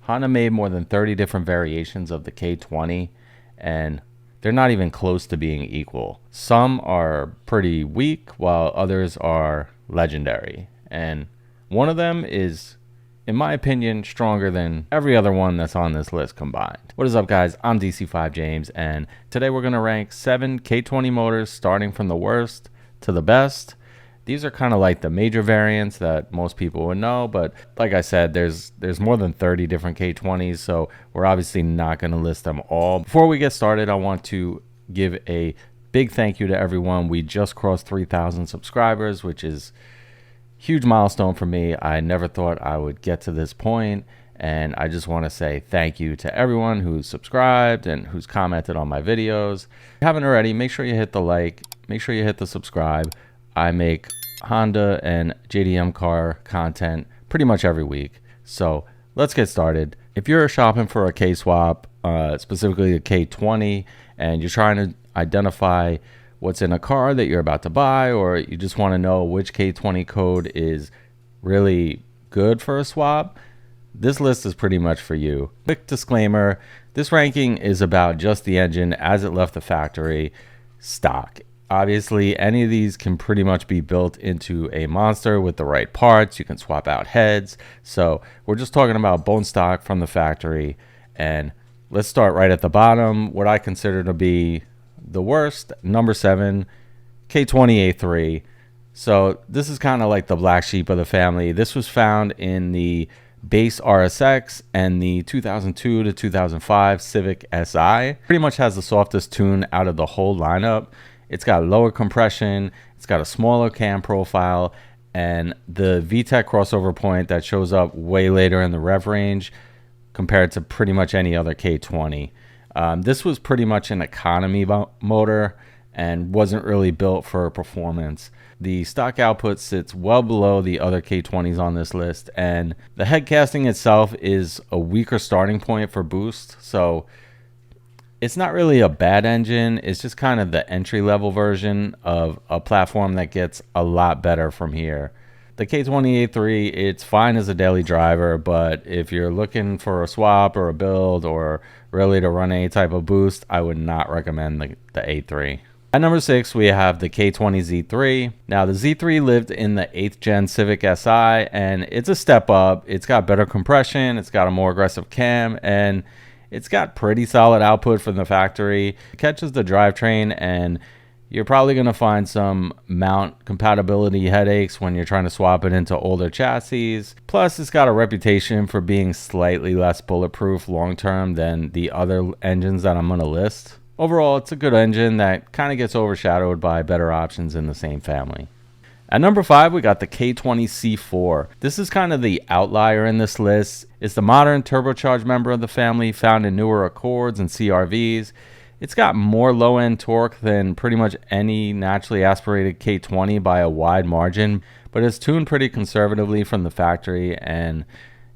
Honda made more than 30 different variations of the K20, and they're not even close to being equal. Some are pretty weak, while others are legendary. And one of them is, in my opinion, stronger than every other one that's on this list combined. What is up, guys? I'm DC5 James, and today we're going to rank 7 K20 motors starting from the worst to the best. These are kind of like the major variants that most people would know, but like I said, there's more than 30 different K20s, so we're obviously not going to list them all. Before we get started, I want to give a big thank you to everyone. We just crossed 3,000 subscribers, which is a huge milestone for me. I never thought I would get to this point, and I just want to say thank you to everyone who's subscribed and who's commented on my videos. If you haven't already, make sure you hit the like, make sure you hit the subscribe. I make Honda and JDM car content pretty much every week. So let's get started. If you're shopping for a K-swap, specifically a K20, and you're trying to identify what's in a car that you're about to buy, or you just want to know which K20 code is really good for a swap, this list is pretty much for you. Quick disclaimer, this ranking is about just the engine as it left the factory, stock. Obviously, any of these can pretty much be built into a monster with the right parts. You can swap out heads. So we're just talking about bone stock from the factory. And let's start right at the bottom. What I consider to be the worst, number 7, K20A3. So this is kind of like the black sheep of the family. This was found in the base RSX and the 2002 to 2005 Civic Si. Pretty much has the softest tune out of the whole lineup. It's got lower compression, it's got a smaller cam profile, and the VTEC crossover point that shows up way later in the rev range compared to pretty much any other K20. This was pretty much an economy motor and wasn't really built for performance. The stock output sits well below the other K20s on this list, and the head casting itself is a weaker starting point for boost, so it's not really a bad engine. It's just kind of the entry-level version of a platform that gets a lot better from here. The K20A3, it's fine as a daily driver, but if you're looking for a swap or a build or really to run any type of boost, I would not recommend the A3. At number 6, we have the K20Z3. Now, the Z3 lived in the 8th gen Civic Si, and it's a step up. It's got better compression, it's got a more aggressive cam, and it's got pretty solid output from the factory. It catches the drivetrain, and you're probably going to find some mount compatibility headaches when you're trying to swap it into older chassis. Plus, it's got a reputation for being slightly less bulletproof long-term than the other engines that I'm going to list. Overall, it's a good engine that kind of gets overshadowed by better options in the same family. At number 5, we got the K20C4. This is kind of the outlier in this list. It's the modern turbocharged member of the family found in newer Accords and CRVs. It's got more low-end torque than pretty much any naturally aspirated K20 by a wide margin, but it's tuned pretty conservatively from the factory, and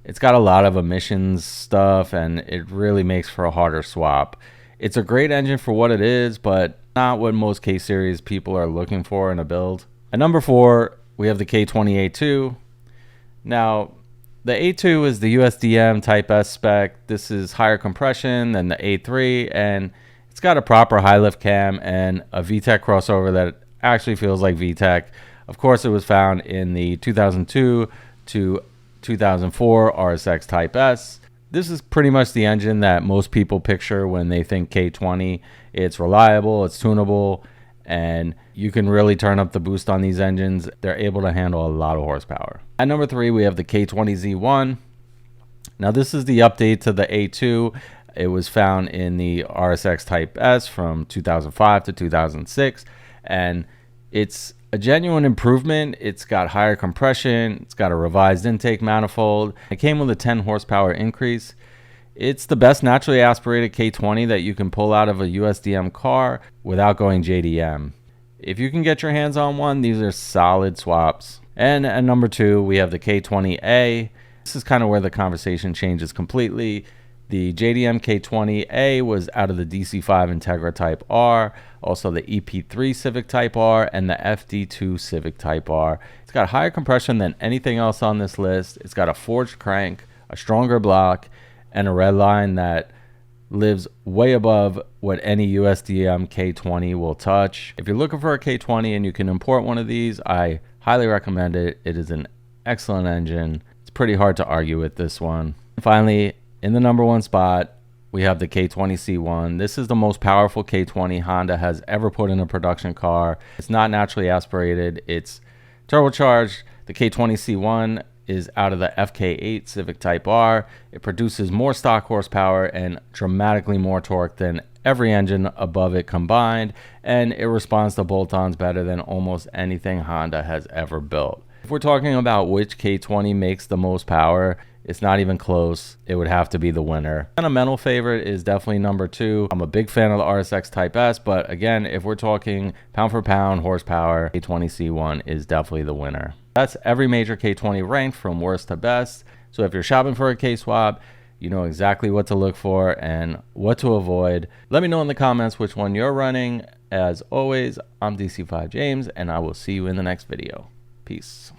it's got a lot of emissions stuff, and it really makes for a harder swap. It's a great engine for what it is, but not what most K-Series people are looking for in a build. At number 4, we have the K20A2. Now, the A2 is the USDM Type S spec. This is higher compression than the A3, and it's got a proper high lift cam and a VTEC crossover that actually feels like VTEC. Of course, it was found in the 2002 to 2004 RSX Type S. This is pretty much the engine that most people picture when they think K20. It's reliable, it's tunable, and you can really turn up the boost on these engines. They're able to handle a lot of horsepower. At number 3, we have the K20Z1. Now, this is the update to the A2. It was found in the RSX Type S from 2005 to 2006, and it's a genuine improvement. It's got higher compression, it's got a revised intake manifold. It came with a 10 horsepower increase. It's the best naturally aspirated K20 that you can pull out of a USDM car without going JDM. If you can get your hands on one, these are solid swaps. And at number 2, we have the K20A. This is kind of where the conversation changes completely. The JDM K20A was out of the DC5 Integra Type R, also the EP3 Civic Type R, and the FD2 Civic Type R. It's got higher compression than anything else on this list. It's got a forged crank, a stronger block, and a red line that lives way above what any USDM K20 will touch. If you're looking for a K20 and you can import one of these, I highly recommend it. It is an excellent engine. It's pretty hard to argue with this one. And finally, in the number one spot, we have the K20C1. This is the most powerful K20 Honda has ever put in a production car. It's not naturally aspirated. It's turbocharged. The K20C1 is out of the FK8 Civic Type R. It produces more stock horsepower and dramatically more torque than every engine above it combined, and it responds to bolt-ons better than almost anything Honda has ever built. If we're talking about which K20 makes the most power, it's not even close. It would have to be the winner. Sentimental favorite is definitely number 2. I'm a big fan of the RSX Type S, but again, if we're talking pound for pound horsepower, K20C1 is definitely the winner. That's every major K20 ranked from worst to best. So if you're shopping for a K-swap, you know exactly what to look for and what to avoid. Let me know in the comments which one you're running. As always, I'm DC5 James, and I will see you in the next video. Peace.